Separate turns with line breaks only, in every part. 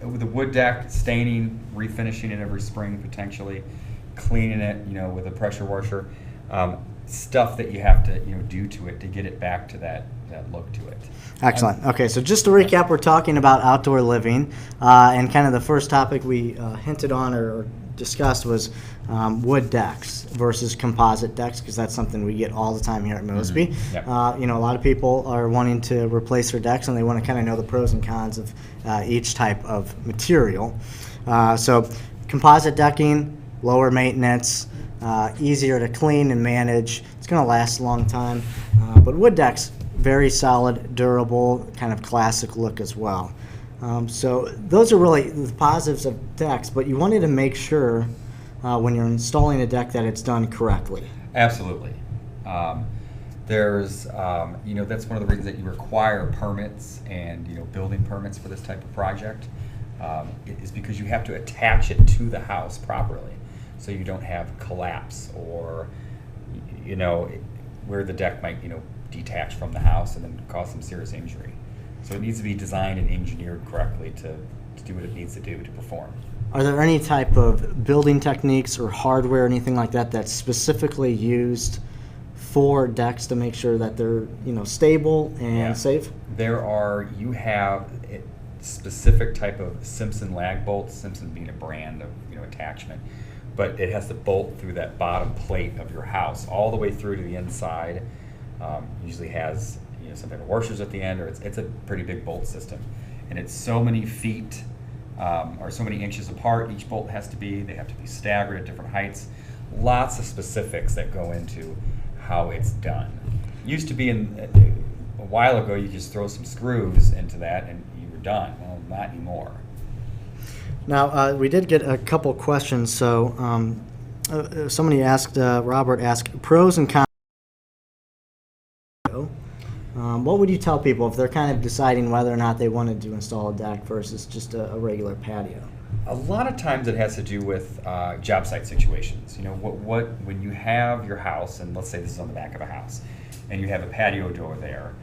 with the wood deck, staining, refinishing it every spring potentially, cleaning it, with a pressure washer, stuff that you have to, do to it to get it back to that look to it.
Excellent. Okay, so just to recap, we're talking about outdoor living, and kind of the first topic we hinted on or discussed was wood decks versus composite decks, because that's something we get all the time here at Mosby.
Mm-hmm. Yep.
A lot of people are wanting to replace their decks, and they want to kind of know the pros and cons of each type of material. So composite decking, lower maintenance, easier to clean and manage. It's going to last a long time. But wood decks, very solid, durable, kind of classic look as well. So those are really the positives of decks, but you wanted to make sure when you're installing a deck that it's done correctly.
Absolutely. That's one of the reasons that you require permits and building permits for this type of project, is because you have to attach it to the house properly, so you don't have collapse or where the deck might detach from the house and then cause some serious injury. So it needs to be designed and engineered correctly to do what it needs to do to perform.
Are there any type of building techniques or hardware, anything like that, that's specifically used for decks to make sure that they're stable and safe?
You have a specific type of Simpson lag bolts, Simpson being a brand of attachment, but it has to bolt through that bottom plate of your house all the way through to the inside. Usually has something with washers at the end, or it's a pretty big bolt system, and it's so many feet or so many inches apart. Each bolt they have to be staggered at different heights. Lots of specifics that go into how it's done. Used to be a while ago, you just throw some screws into that and you were done. Well, not anymore.
Now, we did get a couple questions. So somebody asked, Robert asked, pros and cons. What would you tell people if they're kind of deciding whether or not they wanted to install a deck versus just a regular patio?
A lot of times it has to do with job site situations. When you have your house, and let's say this is on the back of a house, and you have a patio door there.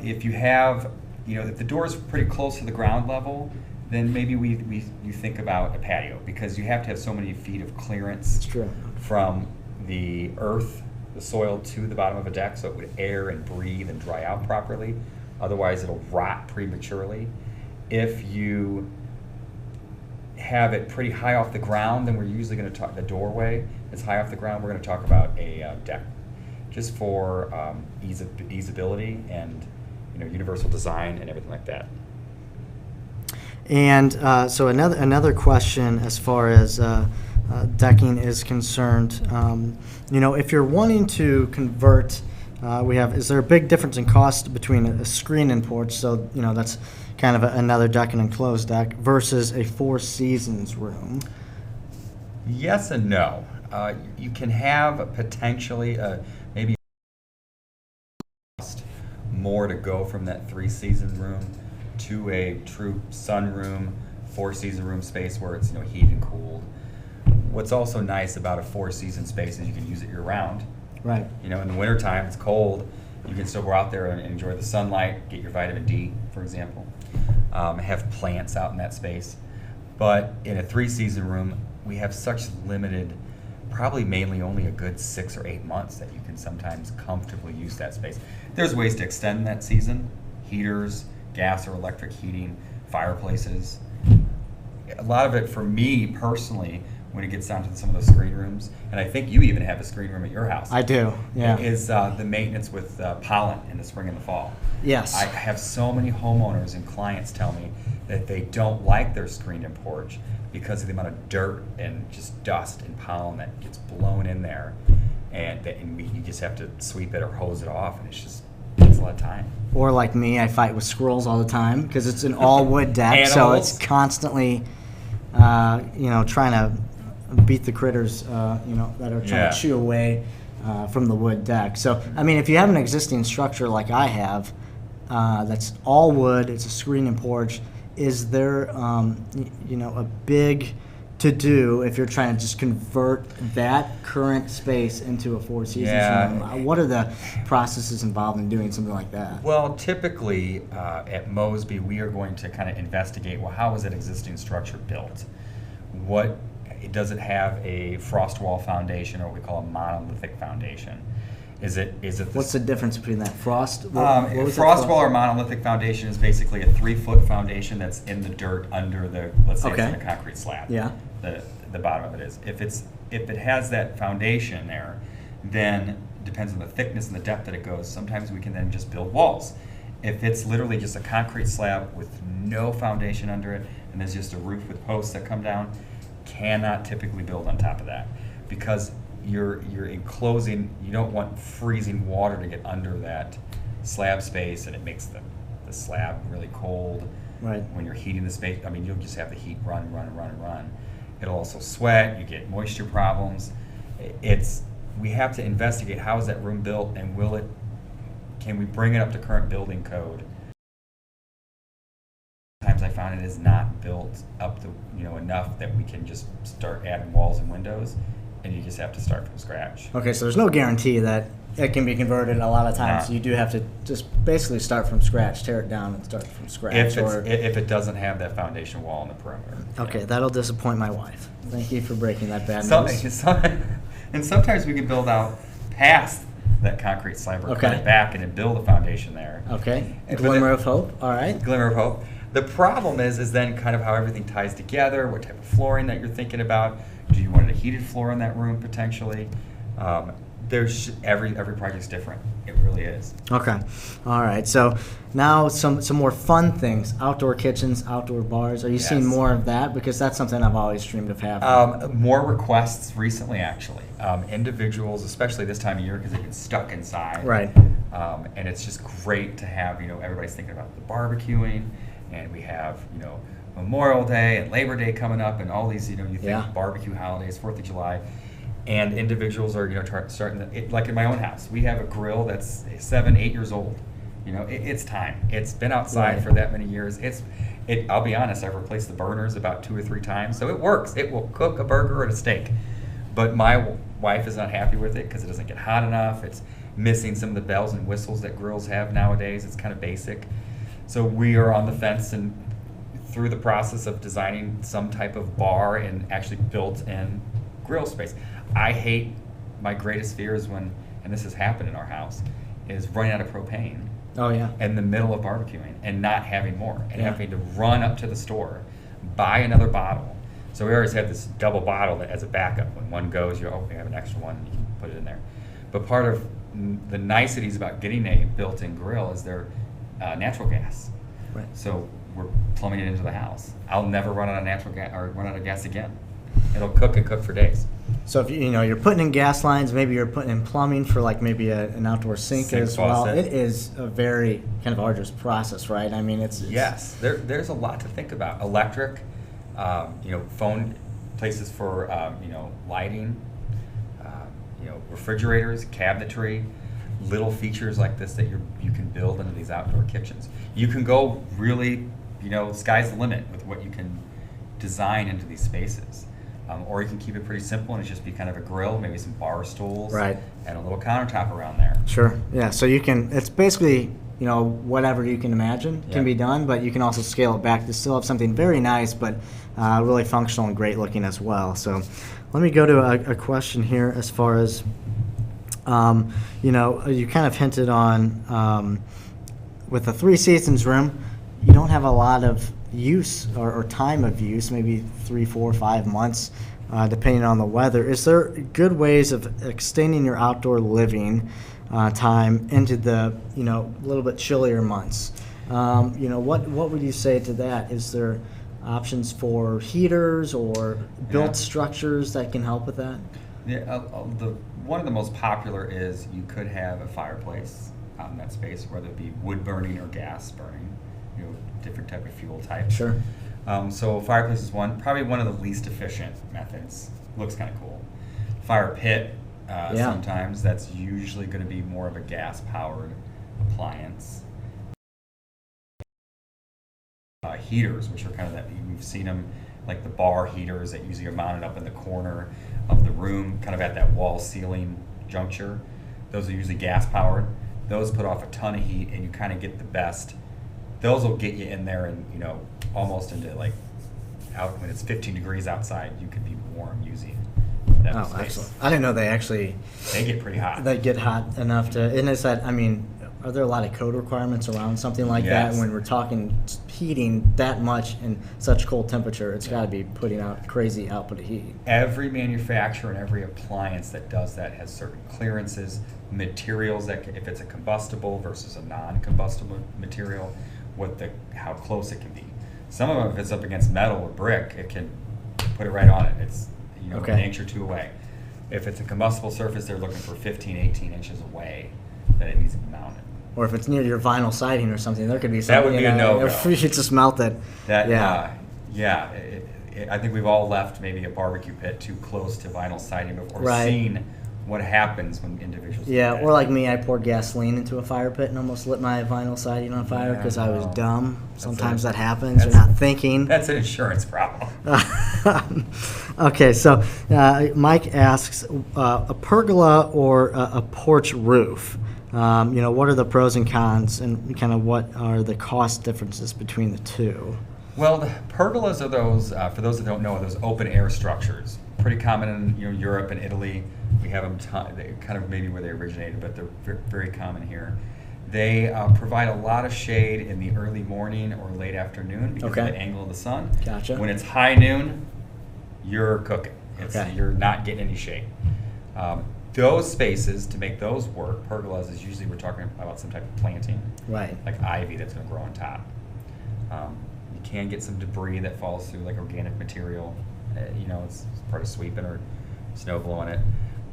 If you have, if the door is pretty close to the ground level, then maybe you think about a patio, because you have to have so many feet of clearance.
That's true.
From the earth, the soil, to the bottom of a deck, so it would air and breathe and dry out properly. Otherwise, it'll rot prematurely. If you have it pretty high off the ground, then we're usually going to talk the doorway is high off the ground. We're going to talk about a deck, just for easeability and universal design and everything like that.
And so another question as far as decking is concerned, if you're wanting to convert, is there a big difference in cost between a screen and porch? So that's kind of another deck, an enclosed deck, versus a Four Seasons room.
Yes and no. You can have potentially maybe more to go from that 3-season room to a true sunroom, 4-season room space where it's heated and cooled. What's also nice about a 4-season space is you can use it year round.
Right.
In the wintertime, it's cold. You can still go out there and enjoy the sunlight, get your vitamin D, for example. Have plants out in that space. But in a 3-season room, we have such limited, probably mainly only a good 6 or 8 months that you can sometimes comfortably use that space. There's ways to extend that season: heaters, gas or electric heating, fireplaces. A lot of it, for me personally, when it gets down to some of those screen rooms, and I think you even have a screen room at your house.
I do, yeah.
Is the maintenance with pollen in the spring and the fall.
Yes.
I have so many homeowners and clients tell me that they don't like their screened-in porch because of the amount of dirt and just dust and pollen that gets blown in there, and you just have to sweep it or hose it off, and it's a lot of time.
Or like me, I fight with squirrels all the time because it's an all-wood deck, so it's constantly, trying to beat the critters, that are trying to chew away from the wood deck. So, if you have an existing structure like I have, that's all wood, it's a screen and porch, is there, a big to do if you're trying to just convert that current space into a Four Seasons
Yeah.
room? What are the processes involved in doing something like that?
Well, typically at Mosby, we are going to kind of investigate, well, how is that existing structure built? Does it have a frost wall foundation, or what we call a monolithic foundation? Is it
What's the difference between that frost?
Frost wall or monolithic foundation is basically a 3-foot foundation that's in the dirt under the, let's say it's in a concrete slab.
Yeah.
The bottom of it is. If it has that foundation there, then it depends on the thickness and the depth that it goes. Sometimes we can then just build walls. If it's literally just a concrete slab with no foundation under it, and there's just a roof with posts that come down, cannot typically build on top of that, because you're enclosing, you don't want freezing water to get under that slab space, and it makes the slab really cold.
Right.
When you're heating the space, I mean, you'll just have the heat run. It'll also sweat, you get moisture problems. We have to investigate, how is that room built, and can we bring it up to current building code? Sometimes I found it is not built up to, enough that we can just start adding walls and windows, and you just have to start from scratch.
Okay, so there's no guarantee that it can be converted. A lot of times you do have to just basically start from scratch, tear it down and start from scratch.
If it doesn't have that foundation wall in the perimeter.
Okay, that'll disappoint my wife. Thank you for breaking that bad news.
And sometimes we can build out past that concrete slab, or cut it back and then build a foundation there.
Okay, glimmer of hope, all right.
Glimmer of hope. The problem is then kind of how everything ties together, what type of flooring that you're thinking about. Do you want a heated floor in that room potentially? There's every project's different. It really is. Okay.
All right. So now some more fun things. Outdoor kitchens, outdoor bars. Are you seeing more of that? Because that's something I've always dreamed of having.
More requests recently, actually. Individuals, especially this time of year, because they get stuck inside.
Right.
And it's just great to have, everybody's thinking about the barbecuing, and we have, Memorial Day and Labor Day coming up, and all these, you think barbecue holidays, 4th of July. And individuals are, starting to, like in my own house, we have a grill that's 7-8 years old. It's time. It's been outside for that many years. I'll be honest, I've replaced the burners about 2 or 3 times, so it works. It will cook a burger and a steak. But my wife is not happy with it because it doesn't get hot enough. It's missing some of the bells and whistles that grills have nowadays. It's kind of basic. So we are on the fence and through the process of designing some type of bar and actually built-in grill space. My greatest fear is when, and this has happened in our house, is running out of propane.
Oh, yeah.
In the middle of barbecuing and not having more, and having to run up to the store, buy another bottle. So we always have this double bottle as a backup. When one goes, we have an extra one, and you can put it in there. But part of the niceties about getting a built-in grill is they're natural gas.
Right.
So we're plumbing it into the house. I'll never run out of natural gas or run out of gas again. It'll cook and cook for days.
So if you're putting in gas lines, maybe you're putting in plumbing for like maybe an outdoor sink as well.
Faucet.
It is a very kind of arduous process, right? I mean, it's
yes. There's a lot to think about. Electric, phone places for lighting, refrigerators, cabinetry, little features like this that you can build into these outdoor kitchens. You can go really, sky's the limit with what you can design into these spaces. Or you can keep it pretty simple and it's just be kind of a grill, maybe some bar stools,
right,
and a little countertop around there.
Sure. Yeah. So it's basically, whatever you can imagine can be done, but you can also scale it back to still have something very nice, but really functional and great looking as well. So let me go to a question here as far as, you kind of hinted on with the Three Seasons room, you don't have a lot of use or time of use, maybe 3, 4, 5 months, depending on the weather. Is there good ways of extending your outdoor living time into the little bit chillier months? What would you say to that? Is there options for heaters or built structures that can help with that?
Yeah, one of the most popular is you could have a fireplace out in that space, whether it be wood burning or gas burning. Different type of fuel type.
Sure.
So fireplace is probably one of the least efficient methods. Looks kind of cool. Fire pit, sometimes that's usually going to be more of a gas-powered appliance. Heaters, which are kind of that, we've seen them like the bar heaters that usually are mounted up in the corner of the room, kind of at that wall ceiling juncture. Those are usually gas powered. Those put off a ton of heat, and you kind of get the best. Those will get you in there and, you know, almost into like out when it's 15 degrees outside, you could be warm using that
Oh,
space.
excellent. I didn't know they
get pretty hot.
they get hot enough to, and is that, I mean, are there a lot of code requirements around something like that?
Yes.
When we're talking heating that much in such cold temperature, it's got to be putting out crazy output of heat.
Every manufacturer and every appliance that does that has certain clearances, materials that if it's a combustible versus a non-combustible material, how close it can be. Some of them, if it's up against metal or brick, it can put it right on it. It's, you know,
Okay.
an inch or two away. If it's a combustible surface, they're looking for 15, 18 inches away that it needs to be mounted.
Or if it's near your vinyl siding or something, there could be
That
something.
would be a no-go.
If you just melt it.
That,
Yeah.
I think we've all left maybe a barbecue pit too close to vinyl siding before
Right.
seeing what happens when individuals do
Yeah,
that.
or like me, I poured gasoline into a fire pit and almost lit my vinyl siding on fire
Yeah,
because I was
no.
dumb.
That's
Sometimes
a-
that happens. You're
that's-
not thinking.
That's an insurance problem.
Okay, so Mike asks, a pergola or a porch roof, you know, what are the pros and cons, and kind of what are the cost differences between the two?
Well, the pergolas are those, for those that don't know, those open air structures. Pretty common in, you know, Europe and Italy. We have them kind of maybe where they originated, but they're very common here. They provide a lot of shade in the early morning or late afternoon because
Okay.
of the angle of the sun.
Gotcha.
When it's high noon, you're cooking.
Okay.
You're not getting any shade. Those spaces, to make those work, pergolas is usually we're talking about some type of planting,
Right.
like ivy that's going to grow on top. You can get some debris that falls through, like organic material. You know, it's part of sweeping or snow blowing it.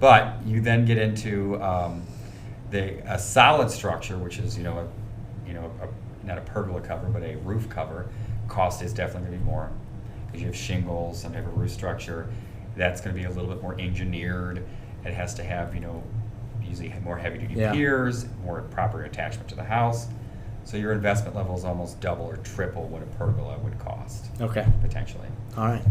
But you then get into a solid structure, which is not a pergola cover, but a roof cover. Cost is definitely going to be more because you have shingles, some type of roof structure. That's going to be a little bit more engineered. It has to have, you know, usually more heavy-duty
Yeah.
piers, more proper attachment to the house. So your investment level is almost double or triple what a pergola would cost,
Okay.
potentially.
All right.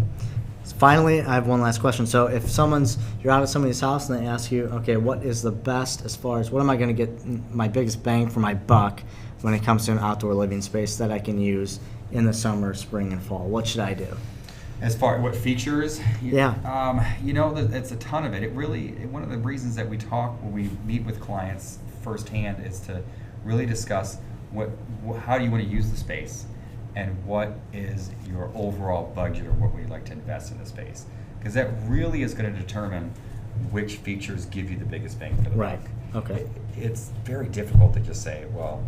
So finally, I have one last question. So if you're out at somebody's house and they ask you, okay, what is the best as far as what am I going to get my biggest bang for my buck when it comes to an outdoor living space that I can use in the summer, spring, and fall? What should I do?
As far as what features,
Yeah.
you know, it's a ton of it. One of the reasons that we talk when we meet with clients firsthand is to really discuss how do you want to use the space, and what is your overall budget or what we'd like to invest in the space, because that really is going to determine which features give you the biggest bang for the
Right.
buck.
Okay.
It's very difficult to just say, well,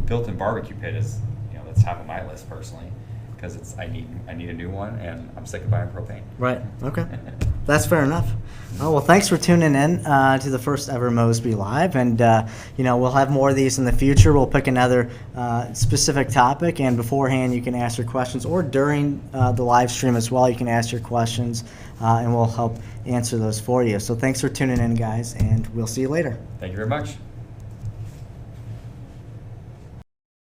built-in barbecue pit is, you know, that's top of my list personally, because I need a new one, and I'm sick of buying propane.
Right. Okay. That's fair enough. Oh, well, thanks for tuning in to the first ever Mosby Live, and you know, we'll have more of these in the future. We'll pick another specific topic, and beforehand you can ask your questions, or during the live stream as well, you can ask your questions, and we'll help answer those for you. So thanks for tuning in, guys, and we'll see you later.
Thank you very much.